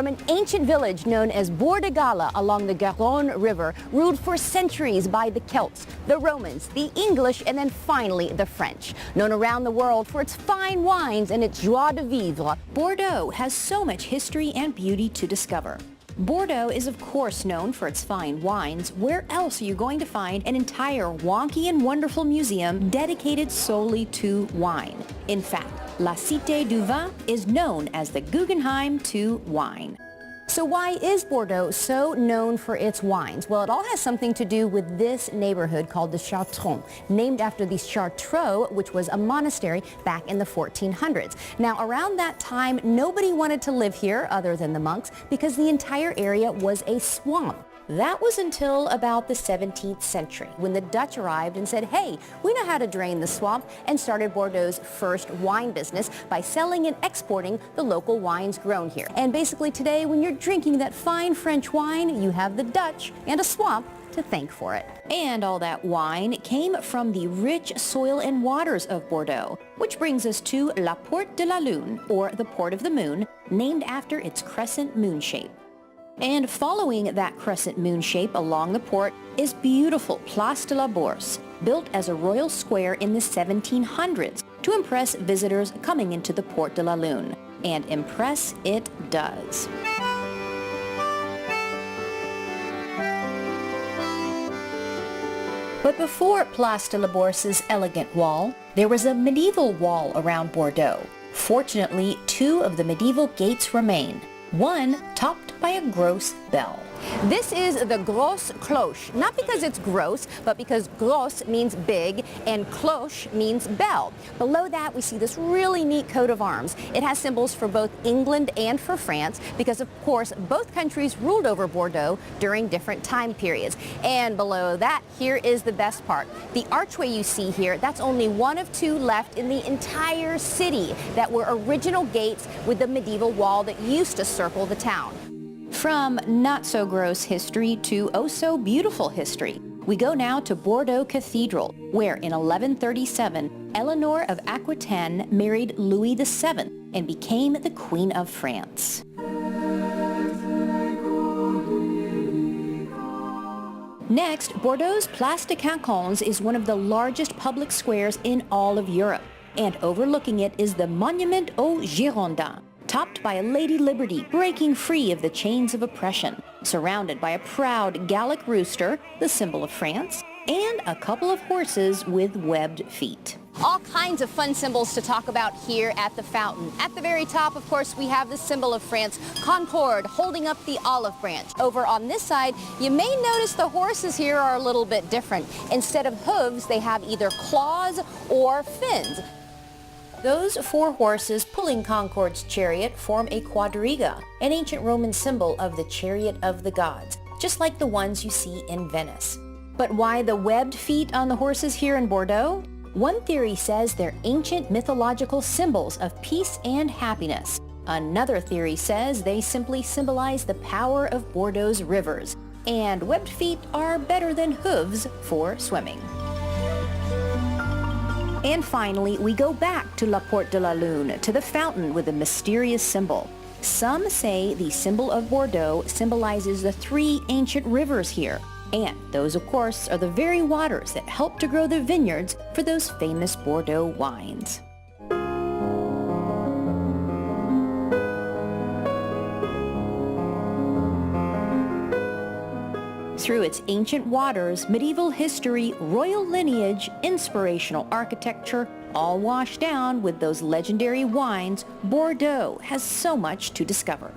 From an ancient village known as Bordeaux along the Garonne River, ruled for centuries by the Celts, the Romans, the English, and then finally the French. Known around the world for its fine wines and its joie de vivre, Bordeaux has so much history and beauty to discover. Bordeaux is of course known for its fine wines. Where else are you going to find an entire wonky and wonderful museum dedicated solely to wine? In fact, La Cité du Vin is known as the Guggenheim to wine. So why is Bordeaux so known for its wines? Well, it all has something to do with this neighborhood called the Chartrons, named after the Chartreux, which was a monastery back in the 1400s. Now, around that time, nobody wanted to live here other than the monks because the entire area was a swamp. That was until about the 17th century when the Dutch arrived and said, hey, we know how to drain the swamp, and started Bordeaux's first wine business by selling and exporting the local wines grown here. And basically today, when you're drinking that fine French wine, you have the Dutch and a swamp to thank for it. And all that wine came from the rich soil and waters of Bordeaux, which brings us to La Porte de la Lune, or the Port of the Moon, named after its crescent moon shape. And following that crescent moon shape along the port is beautiful Place de la Bourse, built as a royal square in the 1700s to impress visitors coming into the Porte de la Lune. And impress it does. But before Place de la Bourse's elegant wall, there was a medieval wall around Bordeaux. Fortunately, two of the medieval gates remain. One topped by a gross bell. This is the grosse cloche, not because it's gross, but because grosse means big and cloche means bell. Below that, we see this really neat coat of arms. It has symbols for both England and for France because, of course, both countries ruled over Bordeaux during different time periods. And below that, here is the best part. The archway you see here, that's only one of two left in the entire city that were original gates with the medieval wall that used to circle the town. From not-so-gross history to oh-so-beautiful history, we go now to Bordeaux Cathedral, where in 1137, Eleanor of Aquitaine married Louis VII and became the Queen of France. Next, Bordeaux's Place des Cancans is one of the largest public squares in all of Europe, and overlooking it is the Monument aux Girondins, topped by a Lady Liberty breaking free of the chains of oppression, surrounded by a proud Gallic rooster, the symbol of France, and a couple of horses with webbed feet. All kinds of fun symbols to talk about here at the fountain. At the very top, of course, we have the symbol of France, Concorde, holding up the olive branch. Over on this side, you may notice the horses here are a little bit different. Instead of hooves, they have either claws or fins. Those four horses pulling Concorde's chariot form a quadriga, an ancient Roman symbol of the chariot of the gods, just like the ones you see in Venice. But why the webbed feet on the horses here in Bordeaux? One theory says they're ancient mythological symbols of peace and happiness. Another theory says they simply symbolize the power of Bordeaux's rivers, and webbed feet are better than hooves for swimming. And finally, we go back to La Porte de la Lune, to the fountain with the mysterious symbol. Some say the symbol of Bordeaux symbolizes the three ancient rivers here. And those, of course, are the very waters that help to grow the vineyards for those famous Bordeaux wines. Through its ancient waters, medieval history, royal lineage, inspirational architecture, all washed down with those legendary wines, Bordeaux has so much to discover.